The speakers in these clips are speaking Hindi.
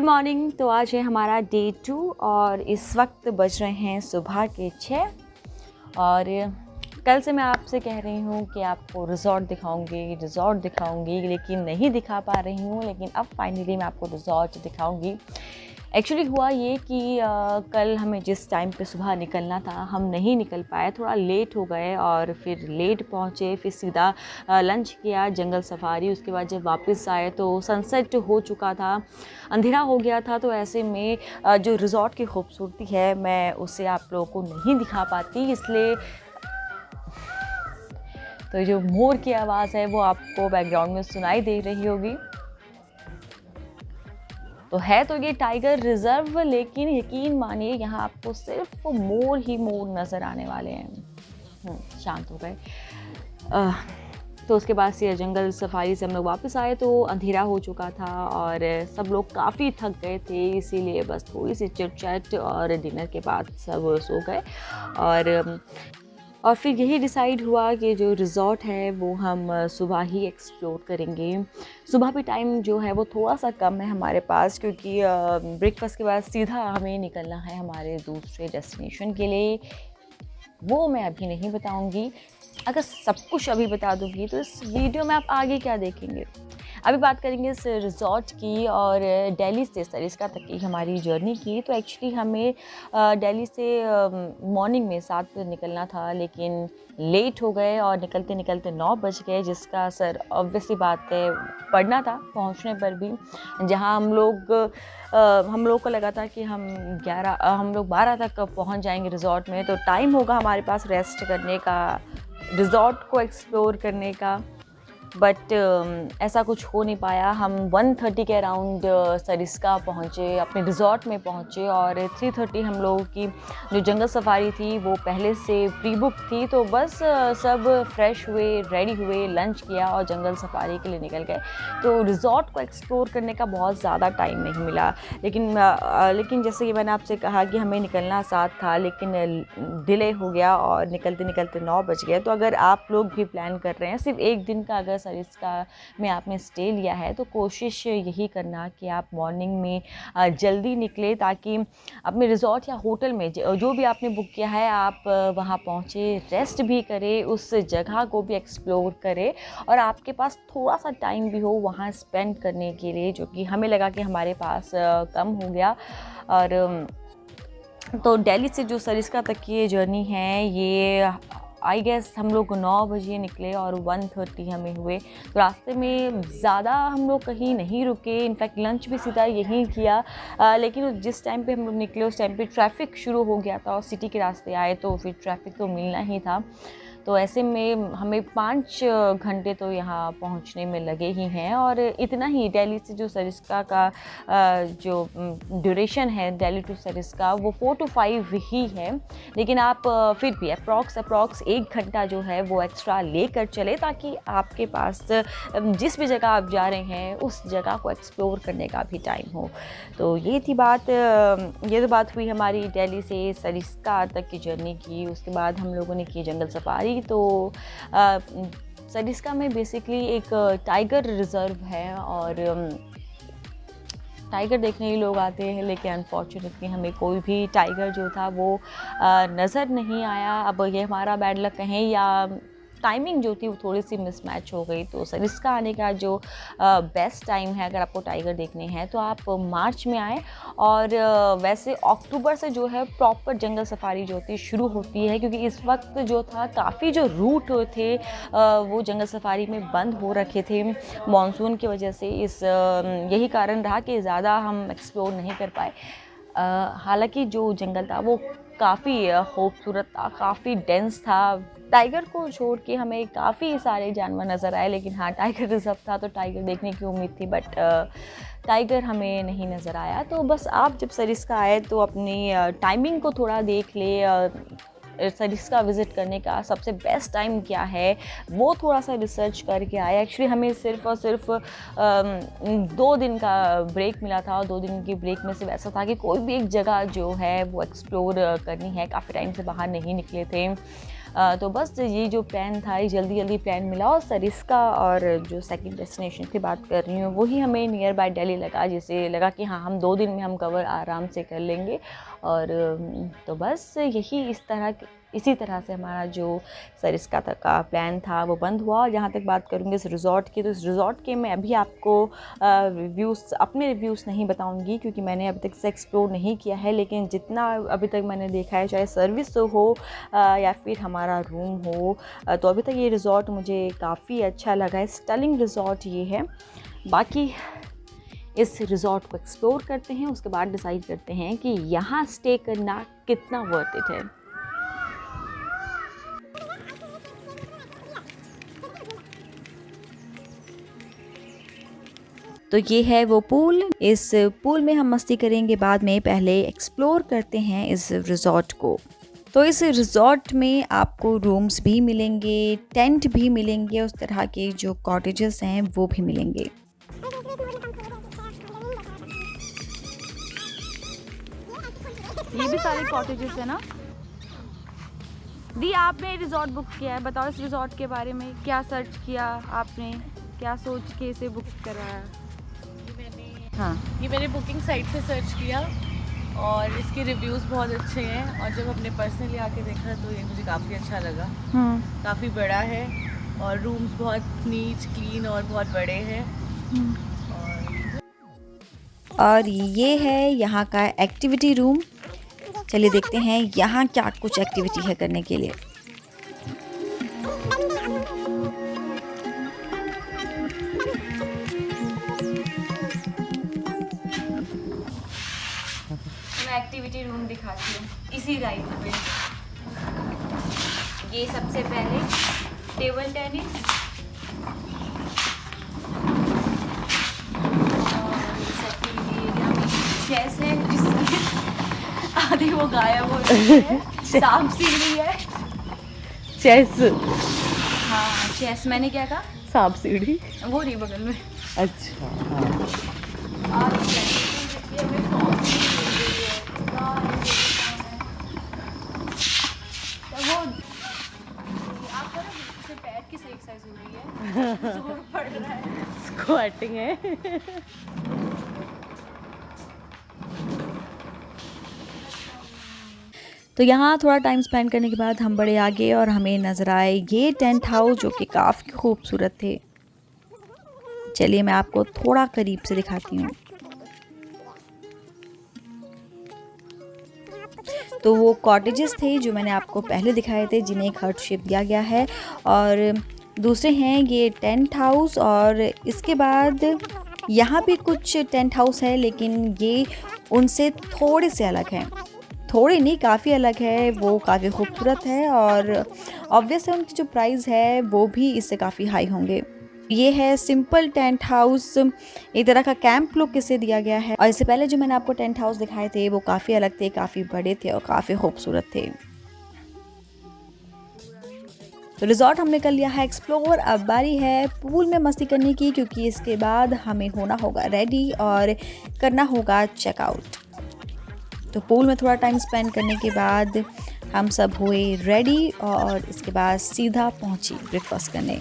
Good morning. तो आज है हमारा डे 2 और इस वक्त बज रहे हैं सुबह के 6 और कल से मैं आपसे कह रही हूँ कि आपको रिज़ॉर्ट दिखाऊंगी लेकिन नहीं दिखा पा रही हूँ, लेकिन अब फाइनली मैं आपको रिज़ॉर्ट दिखाऊंगी। एक्चुअली हुआ ये कि कल हमें जिस टाइम पे सुबह निकलना था हम नहीं निकल पाए, थोड़ा लेट हो गए और फिर लेट पहुँचे, फिर सीधा लंच किया, जंगल सफारी। उसके बाद जब वापस आए तो सनसेट हो चुका था, अंधेरा हो गया था। तो ऐसे में जो रिज़ॉर्ट की खूबसूरती है मैं उसे आप लोगों को नहीं दिखा पाती, इसलिए तो जो मोर की आवाज़ है वो आपको बैकग्राउंड में सुनाई दे रही होगी। तो है तो ये टाइगर रिजर्व, लेकिन यकीन मानिए यहाँ आपको सिर्फ मोर ही मोर नज़र आने वाले हैं। शांत हो गए। तो उसके बाद से जंगल सफारी से हम लोग वापस आए तो अंधेरा हो चुका था और सब लोग काफ़ी थक गए थे, इसीलिए बस थोड़ी सी चिट चैट और डिनर के बाद सब सो गए। और फिर यही डिसाइड हुआ कि जो रिज़ॉर्ट है वो हम सुबह ही एक्सप्लोर करेंगे। सुबह भी टाइम जो है वो थोड़ा सा कम है हमारे पास, क्योंकि ब्रेकफास्ट के बाद सीधा हमें निकलना है हमारे दूसरे डेस्टिनेशन के लिए। वो मैं अभी नहीं बताऊंगी। अगर सब कुछ अभी बता दूंगी तो इस वीडियो में आप आगे क्या देखेंगे। अभी बात करेंगे इस रिज़ॉर्ट की और दिल्ली से सरिस्का तक की हमारी जर्नी की। तो एक्चुअली हमें दिल्ली से मॉर्निंग में 7 बजे निकलना था, लेकिन लेट हो गए और निकलते निकलते 9 बज गए, जिसका असर ऑब्वियसली बात है पड़ना था पहुंचने पर भी। जहां हम लोग को लगा था कि हम लोग 12 तक पहुंच जाएंगे रिज़ॉर्ट में, तो टाइम होगा हमारे पास रेस्ट करने का, रिज़ॉर्ट को एक्सप्लोर करने का। बट ऐसा कुछ हो नहीं पाया। हम 1:30 के अराउंड सरिस्का पहुँचे, अपने रिज़ॉर्ट में पहुँचे और 3:30 हम लोगों की जो जंगल सफारी थी वो पहले से प्री बुक थी। तो बस सब फ्रेश हुए, रेडी हुए, लंच किया और जंगल सफारी के लिए निकल गए। तो रिज़ॉर्ट को एक्सप्लोर करने का बहुत ज़्यादा टाइम नहीं मिला, लेकिन जैसे कि मैंने आपसे कहा कि हमें निकलना 7 था, लेकिन डिले हो गया और निकलते निकलते 9 बज गए। तो अगर आप लोग भी प्लान कर रहे हैं सिर्फ एक दिन का, अगर सरिस्का में आपने स्टे लिया है, तो कोशिश यही करना कि आप मॉर्निंग में जल्दी निकले, ताकि अपने रिज़ॉर्ट या होटल में जो भी आपने बुक किया है आप वहाँ पहुँचे, रेस्ट भी करें, उस जगह को भी एक्सप्लोर करें और आपके पास थोड़ा सा टाइम भी हो वहाँ स्पेंड करने के लिए, जो कि हमें लगा कि हमारे पास कम हो गया। और तो दिल्ली से जो सरिस्का तक की ये जर्नी है, ये आई गेस हम लोग 9 बजे निकले और 1:30 हमें हुए। तो रास्ते में ज़्यादा हम लोग कहीं नहीं रुके, इनफैक्ट लंच भी सीधा यहीं किया। लेकिन जिस टाइम पे हम लोग निकले उस टाइम पे ट्रैफिक शुरू हो गया था और सिटी के रास्ते आए तो फिर ट्रैफिक तो मिलना ही था। तो ऐसे में हमें 5 घंटे तो यहाँ पहुँचने में लगे ही हैं। और इतना ही दिल्ली से जो सरिस्का का जो ड्यूरेशन है दिल्ली टू सरिस्का वो 4 to 5 ही है, लेकिन आप फिर भी अप्रॉक्स 1 घंटा जो है वो एक्स्ट्रा लेकर चले, ताकि आपके पास जिस भी जगह आप जा रहे हैं उस जगह को एक्सप्लोर करने का भी टाइम हो। तो ये तो बात हुई हमारी दिल्ली से सरिस्का तक की जर्नी की। उसके बाद हम लोगों ने की जंगल सफारी। तो सरिस्का में बेसिकली एक टाइगर रिज़र्व है और टाइगर देखने ही लोग आते हैं, लेकिन अनफॉर्चुनेटली हमें कोई भी टाइगर जो था वो नज़र नहीं आया। अब ये हमारा बैड लक कहें या टाइमिंग जो थी वो थोड़ी सी मिसमैच हो गई। तो सरिस्का आने का जो बेस्ट टाइम है अगर आपको टाइगर देखने हैं तो आप मार्च में आएँ। और वैसे अक्टूबर से जो है प्रॉपर जंगल सफारी जो होती है शुरू होती है, क्योंकि इस वक्त जो था काफ़ी जो रूट थे वो जंगल सफारी में बंद हो रखे थे मॉनसून की वजह से। यही कारण रहा कि ज़्यादा हम एक्सप्लोर नहीं कर पाए। हालांकि जो जंगल था वो काफ़ी खूबसूरत था, काफ़ी डेंस था। टाइगर को छोड़ के हमें काफ़ी सारे जानवर नज़र आए, लेकिन हाँ टाइगर रिज़र्व था तो टाइगर देखने की उम्मीद थी, बट टाइगर हमें नहीं नज़र आया। तो बस आप जब सरिस्का आए तो अपनी टाइमिंग को थोड़ा देख ले, सरिस्का विज़िट करने का सबसे बेस्ट टाइम क्या है वो थोड़ा सा रिसर्च करके आए। एक्चुअली हमें सिर्फ और सिर्फ 2 दिन का ब्रेक मिला था और 2 दिन की ब्रेक में सिर्फ ऐसा था कि कोई भी एक जगह जो है वो एक्सप्लोर करनी है, काफ़ी टाइम से बाहर नहीं निकले थे। तो बस ये जो प्लान था ये जल्दी जल्दी प्लान मिला और सरिस्का और जो सेकंड डेस्टिनेशन की बात कर रही हूँ वही हमें नियर बाय दिल्ली लगा, जिसे लगा कि हाँ हम 2 दिन में हम कवर आराम से कर लेंगे। और तो बस यही इसी तरह से हमारा जो सरिस्का तक का प्लान था वो बंद हुआ। जहाँ तक बात करूँगी इस रिज़ॉर्ट की, तो इस रिज़ॉर्ट के मैं अभी आपको अपने रिव्यूज़ नहीं बताऊँगी क्योंकि मैंने अभी तक इसे एक्सप्लोर नहीं किया है, लेकिन जितना अभी तक मैंने देखा है, चाहे सर्विस हो या फिर हमारा रूम हो, तो अभी तक ये रिज़ॉर्ट मुझे काफ़ी अच्छा लगा है। स्टनिंग रिज़ॉर्ट ये है। बाकी इस रिज़ॉर्ट को एक्सप्लोर करते हैं, उसके बाद डिसाइड करते हैं कि यहाँ स्टे करना कितना वर्थ इट है। तो ये है वो पूल। इस पूल में हम मस्ती करेंगे बाद में, पहले एक्सप्लोर करते हैं इस रिज़ॉर्ट को। तो इस रिज़ॉर्ट में आपको रूम्स भी मिलेंगे, टेंट भी मिलेंगे, उस तरह के जो कॉटेजेस हैं वो भी मिलेंगे। ये भी सारे कॉटेजेस है ना। दी, आपने रिज़ॉर्ट बुक किया है, बताओ इस रिज़ॉर्ट के बारे में क्या सर्च किया आपने, क्या सोच के इसे बुक कराया? ये मैंने बुकिंग साइट से सर्च किया और इसके रिव्यूज़ बहुत अच्छे हैं, और जब हमने पर्सनली आके देखा तो ये मुझे काफ़ी अच्छा लगा। काफ़ी बड़ा है और रूम्स बहुत नीट क्लीन और बहुत बड़े हैं। और ये है यहाँ का एक्टिविटी रूम। चलिए देखते हैं यहाँ क्या कुछ एक्टिविटी है करने के लिए। मैं एक्टिविटी रूम दिखाती हूँ इसी राइट पे। ये सबसे पहले टेबल टेनिस, चेस है जिसमें आधी वो गायब हो रही है, सांप सीढ़ी है। चेस, हाँ चेस, मैंने क्या कहा? सांप सीढ़ी, वो रही बगल में। अच्छा हाँ। और वो आप करो, इससे पैर की सही एक्सरसाइज हो रही है, जोर पड़ रहा है, स्क्वाटिंग है। तो यहाँ थोड़ा टाइम स्पेंड करने के बाद हम बड़े आगे और हमें नज़र आए ये टेंट हाउस जो कि काफ़ी खूबसूरत थे। चलिए मैं आपको थोड़ा करीब से दिखाती हूँ। तो वो कॉटेजेस थे जो मैंने आपको पहले दिखाए थे, जिन्हें एक हर्ट शेप दिया गया है, और दूसरे हैं ये टेंट हाउस। और इसके बाद यहाँ भी कुछ टेंट हाउस है, लेकिन ये उनसे थोड़े से अलग हैं। थोड़े नहीं, काफ़ी अलग है, वो काफ़ी खूबसूरत है और ऑब्वियस है उनकी जो प्राइस है वो भी इससे काफ़ी हाई होंगे। ये है सिंपल टेंट हाउस, एक तरह का कैंप लुक इसे दिया गया है। और इससे पहले जो मैंने आपको टेंट हाउस दिखाए थे वो काफ़ी अलग थे, काफ़ी बड़े थे और काफ़ी खूबसूरत थे। तो रिज़ॉर्ट हमने कर लिया है एक्सप्लोर, अब बारी है पूल में मस्ती करने की, क्योंकि इसके बाद हमें होना होगा रेडी और करना होगा चेकआउट। तो पूल में थोड़ा टाइम स्पेंड करने के बाद हम सब हुए रेडी और इसके बाद सीधा पहुंची ब्रेकफास्ट करने।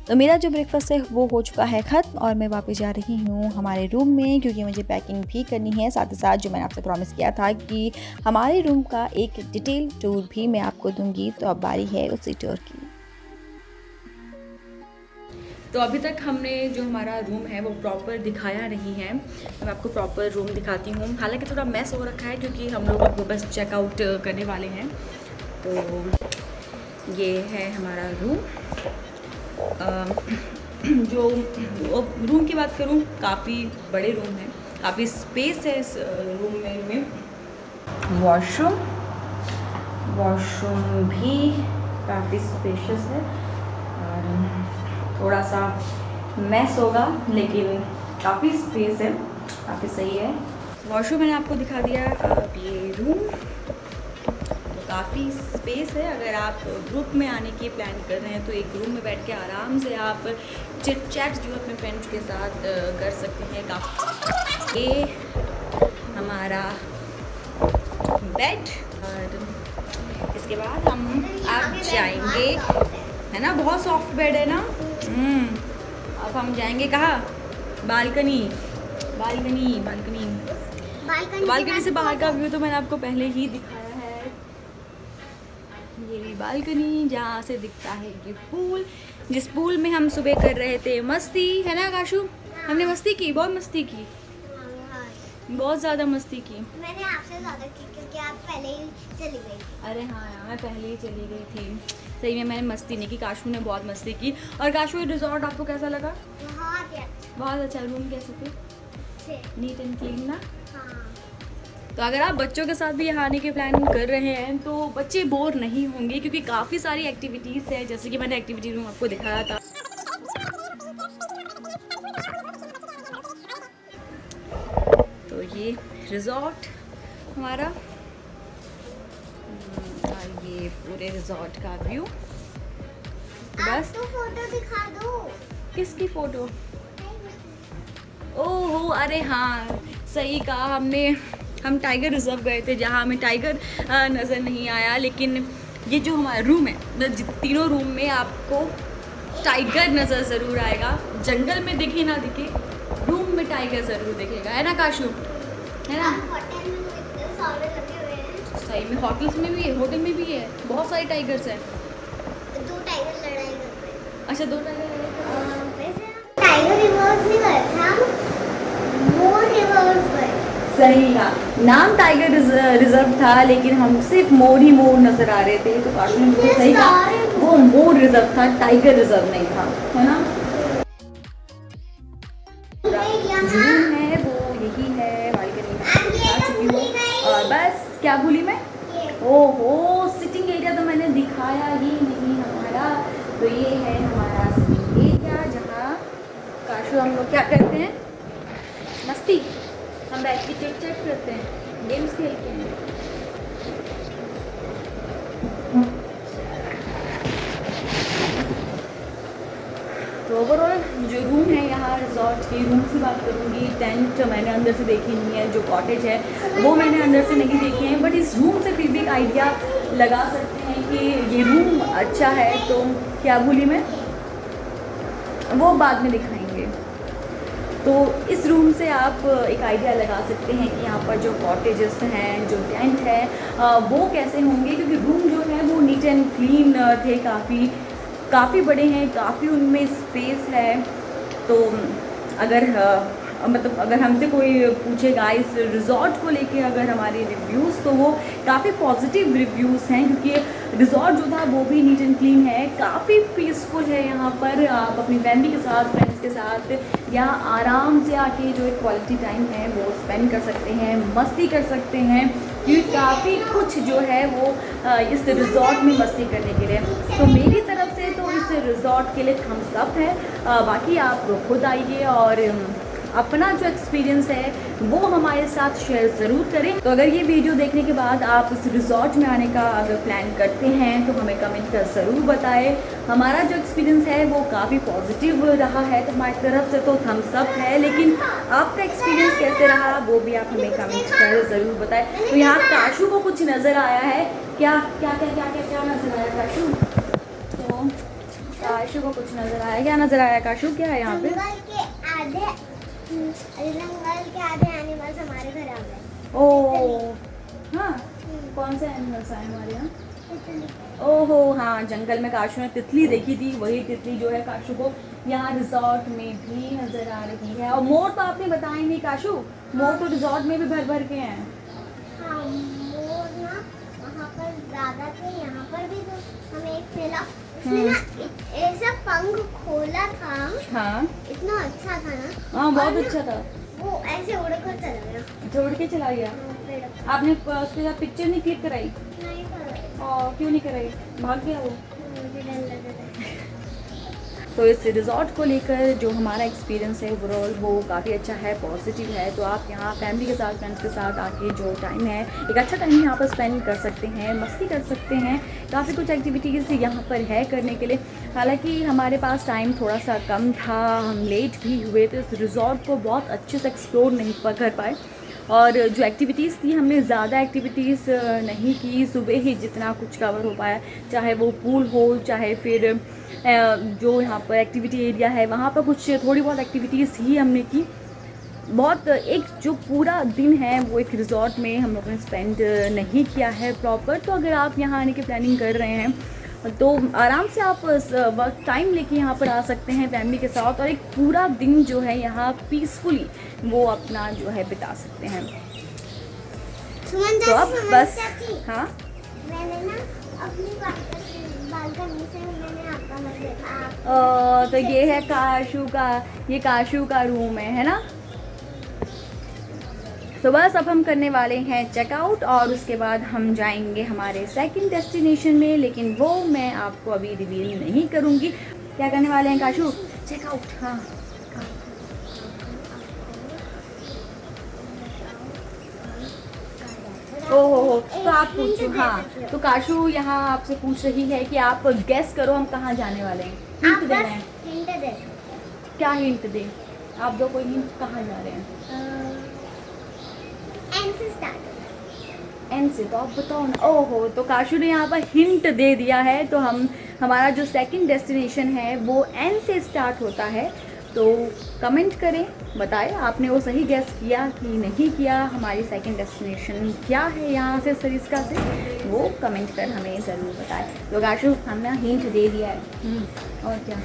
तो मेरा जो ब्रेकफास्ट है वो हो चुका है ख़त्म और मैं वापस जा रही हूँ हमारे रूम में, क्योंकि मुझे पैकिंग भी करनी है। साथ ही साथ जो मैंने आपसे प्रॉमिस किया था कि हमारे रूम का एक डिटेल टूर भी मैं आपको दूंगी, तो अब बारी है उसी टूर की। तो अभी तक हमने जो हमारा रूम है वो प्रॉपर दिखाया नहीं है, मैं आपको प्रॉपर रूम दिखाती हूँ। हालांकि थोड़ा मैस हो रखा है क्योंकि हम लोग अब बस चेकआउट करने वाले हैं। तो ये है हमारा रूम। जो रूम की बात करूँ, काफ़ी बड़े रूम है, काफ़ी स्पेस है इस रूम में। वॉशरूम भी काफ़ी स्पेशियस है और थोड़ा सा मैस होगा लेकिन काफ़ी स्पेस है, काफ़ी सही है। वॉशरूम मैंने आपको दिखा दिया। अब ये रूम तो काफ़ी स्पेस है। अगर आप ग्रुप में आने की प्लान कर रहे हैं तो एक रूम में बैठ के आराम से आप चिट चैट जो अपने फ्रेंड्स के साथ कर सकते हैं। काफ़ी ये हमारा बेड और इसके बाद हम अब जाएंगे, है ना, बहुत सॉफ्ट बेड है ना। अब हम जाएंगे कहाँ, बालकनी बालकनी बालकनी बालकनी से बाहर का व्यू तो मैंने आपको पहले ही दिखाया है। ये बालकनी जहाँ से दिखता है ये पूल, जिस पूल में हम सुबह कर रहे थे मस्ती, है ना काशू। हमने मस्ती की, बहुत मस्ती की, बहुत ज़्यादा मस्ती की। मैंने आपसे ज़्यादा की क्योंकि आप पहले ही चली गई थी। अरे हाँ यार, मैं पहले ही चली गई थी। सही में मैंने मस्ती नहीं की, काशू ने बहुत मस्ती की। और काशू, ये रिजॉर्ट आपको कैसा लगा? बहुत अच्छा। रूम कैसे थे? नीट एंड क्लीन ना। हाँ। तो अगर आप बच्चों के साथ भी यहाँ आने के प्लान कर रहे हैं तो बच्चे बोर नहीं होंगे, क्योंकि काफ़ी सारी एक्टिविटीज़ है, जैसे कि मैंने एक्टिविटी रूम आपको दिखाया था। तो ये रिजॉर्ट हमारा, और ये पूरे रिजॉर्ट का व्यू। बस तो फोटो दिखा दो। किसकी फ़ोटो? ओहो, अरे हाँ, सही कहा। हम टाइगर रिजर्व गए थे, जहाँ हमें टाइगर नज़र नहीं आया, लेकिन ये जो हमारा रूम है, मतलब तीनों रूम में आपको टाइगर नज़र ज़रूर आएगा। जंगल में दिखे ना दिखे, रूम में टाइगर ज़रूर दिखेगा, है ना काशू, है ना। होटल में तो इतने सारे लगे हुए हैं। सही में होटल्स में भी है, होटल में भी है, बहुत सारे टाइगर्स हैं। 2 टाइगर लड़ाई कर रहे हैं। अच्छा, 2 टाइगर वैसे टाइगर रिवर्स नहीं गए थे हम, मोर रिवर्स गए। सही का नाम टाइगर रिजर्व था, लेकिन हम सिर्फ मोर ही मोर नजर आ रहे थे। तो काशू ने बिल्कुल सही कहा, वो मोर रिजर्व था, टाइगर रिजर्व नहीं था, है ना। जून है वो यही है, बालकनी में आ चुकी हूँ। और बस क्या भूली मैं, ओहो, सिटिंग एरिया तो मैंने दिखाया ही नहीं हमारा। तो ये है हमारा सिटिंग एरिया, जहाँ काशू हम लोग क्या करते हैं, मस्ती। हम बैठ के चिट चैट करते हैं, गेम्स खेलते हैं। तो ओवरऑल जो रूम है यहाँ रिजॉर्ट की, रूम की बात करूँगी, टेंट मैंने अंदर से देखी नहीं है, जो कॉटेज है वो मैंने अंदर से नहीं देखे हैं, बट इस रूम से फिर भी एक आइडिया लगा सकते हैं कि ये रूम अच्छा है। तो क्या भूली मैं, वो बाद में दिखाएंगे। तो इस रूम से आप एक आइडिया लगा सकते हैं कि यहाँ पर जो कॉटेजेस हैं, जो टेंट है, वो कैसे होंगे, क्योंकि रूम जो है वो नीट एंड क्लीन थे, काफ़ी बड़े हैं, काफ़ी उनमें स्पेस है। तो अगर मतलब अगर हमसे कोई पूछेगा इस रिज़ॉर्ट को लेके अगर हमारे रिव्यूज़, तो वो काफ़ी पॉजिटिव रिव्यूज़ हैं, क्योंकि रिज़ॉर्ट जो था वो भी नीट एंड क्लीन है, काफ़ी पीसफुल है। यहाँ पर आप अपनी फैमिली के साथ, फ्रेंड्स के साथ यहाँ आराम से आके जो एक क्वालिटी टाइम है वो स्पेंड कर सकते हैं, मस्ती कर सकते हैं, क्योंकि काफ़ी कुछ जो है वो इस रिज़ॉर्ट में मस्ती करने के लिए। तो मेरी तरफ से तो इस रिज़ॉर्ट के लिए थम्स अप है। बाकी आप खुद आइए और अपना जो एक्सपीरियंस है वो हमारे साथ शेयर ज़रूर करें। तो अगर ये वीडियो देखने के बाद आप इस रिज़ॉर्ट में आने का अगर प्लान करते हैं तो हमें कमेंट कर ज़रूर बताएं। हमारा जो एक्सपीरियंस है वो काफ़ी पॉजिटिव रहा है, तो हमारी तरफ से तो थम्स अप है, लेकिन आपका एक्सपीरियंस कैसे रहा वो भी आप हमें कमेंट कर ज़रूर बताएं। तो यहाँ काशू को कुछ नज़र आया है, क्या क्या क्या क्या क्या क्या नज़र आया काशू? तो काशू को कुछ नज़र आया, क्या नज़र आया काशू, क्या है यहाँ पे? जंगल के आधे एनिमल्स हमारे घर आ गए। ओह हाँ, कौन से एनिमल्स आए हमारे यहाँ? ओहो हाँ, जंगल में काशू ने तितली देखी थी, वही तितली जो है काशू को यहाँ रिजॉर्ट में भी नज़र आ रही है। और मोर तो आपने बताया नहीं काशू, मोर तो रिजॉर्ट में भी भर भर के हैं। हाँ, मोर ना वहाँ पर ज़्यादा थे, यहाँ पर भी तो हमें एक मिला, उसने ना ऐसा पंख खोला था। हाँ, इतना अच्छा था ना। हाँ बहुत अच्छा था। वो ऐसे उड़कर चला गया। अच्छा, उड़ के चला गया। आपने उसके साथ पिक्चर नहीं क्लिक कराई? नहीं करा। और क्यों नहीं कराई, भाग गया वो? मुझे डर लग रहा है। तो इस रिज़ॉर्ट को लेकर जो हमारा एक्सपीरियंस है ओवरऑल वो काफ़ी अच्छा है, पॉजिटिव है। तो आप यहाँ फैमिली के साथ, फ्रेंड्स के साथ आके जो टाइम है, एक अच्छा टाइम यहाँ पर स्पेंड कर सकते हैं, मस्ती कर सकते हैं। काफ़ी कुछ एक्टिविटीज़ यहाँ पर है करने के लिए। हालांकि हमारे पास टाइम थोड़ा सा कम था, हम लेट भी हुए, तो इस रिज़ॉर्ट को बहुत अच्छे से एक्सप्लोर नहीं कर पाए। और जो एक्टिविटीज़ थी हमने ज़्यादा एक्टिविटीज़ नहीं की, सुबह ही जितना कुछ कवर हो पाया, चाहे वो पूल हो चाहे फिर जो यहाँ पर एक्टिविटी एरिया है वहाँ पर कुछ थोड़ी बहुत एक्टिविटीज़ ही हमने की। बहुत एक जो पूरा दिन है वो एक रिज़ॉर्ट में हम लोगों ने स्पेंड नहीं किया है प्रॉपर। तो अगर आप यहाँ आने की प्लानिंग कर रहे हैं तो आराम से आप वक्त टाइम लेके यहाँ पर आ सकते हैं फैमिली के साथ, और एक पूरा दिन जो है यहाँ पीसफुली वो अपना जो है बिता सकते हैं। तो अब बस हाँ, मैंने ना अपनी बालकनी से मैंने आपका घर देखा। तो ये है काशू का रूम है ना। तो बस अब हम करने वाले हैं चेकआउट और उसके बाद हम जाएंगे हमारे सेकंड डेस्टिनेशन में, लेकिन वो मैं आपको अभी रिवील नहीं करूँगी। क्या करने वाले हैं काशू? चेकआउट। हाँ ओहो, तो आप पूछो। हाँ, तो काशू यहाँ आपसे पूछ रही है कि आप गेस करो हम कहाँ जाने वाले हैं। हिंट देना है। हिंट दे। क्या हिंट दे? आप दो कोई हिंट, कहाँ जा रहे हैं? एन से स्टार्ट। एन से, तो आप बताओ ना। ओहो, तो काशू ने यहाँ पर हिंट दे दिया है। तो हमारा जो सेकंड डेस्टिनेशन है वो एन से स्टार्ट होता है। तो कमेंट करें, बताएं आपने वो सही गेस किया कि नहीं किया। हमारी सेकंड डेस्टिनेशन क्या है यहाँ से सरिस्का से, वो कमेंट कर हमें ज़रूर बताएं। तो काशू हमने हिंट दे दिया है। और क्या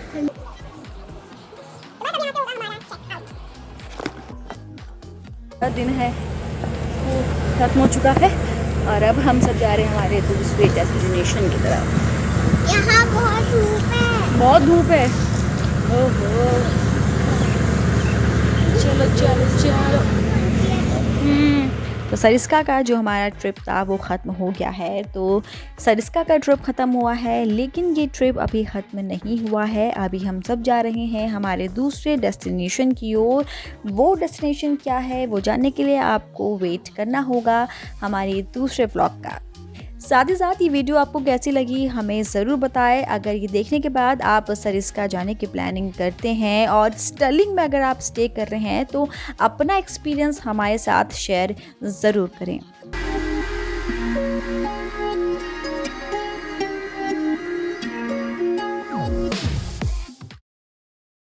दिन है वो खत्म हो चुका है और अब हम सब जा रहे हैं हमारे दूसरे डेस्टिनेशन की तरफ। यहाँ बहुत धूप है। बहुत धूप है। ओहो, चलो। तो सरिस्का का जो हमारा ट्रिप था वो ख़त्म हो गया है। तो सरिस्का का ट्रिप ख़त्म हुआ है, लेकिन ये ट्रिप अभी ख़त्म नहीं हुआ है। अभी हम सब जा रहे हैं हमारे दूसरे डेस्टिनेशन की ओर। वो डेस्टिनेशन क्या है वो जानने के लिए आपको वेट करना होगा हमारे दूसरे व्लॉग का। साथ ही साथ ये वीडियो आपको कैसी लगी हमें ज़रूर बताएं। अगर ये देखने के बाद आप सरिस्का जाने की प्लानिंग करते हैं और स्टर्लिंग में अगर आप स्टे कर रहे हैं तो अपना एक्सपीरियंस हमारे साथ शेयर ज़रूर करें।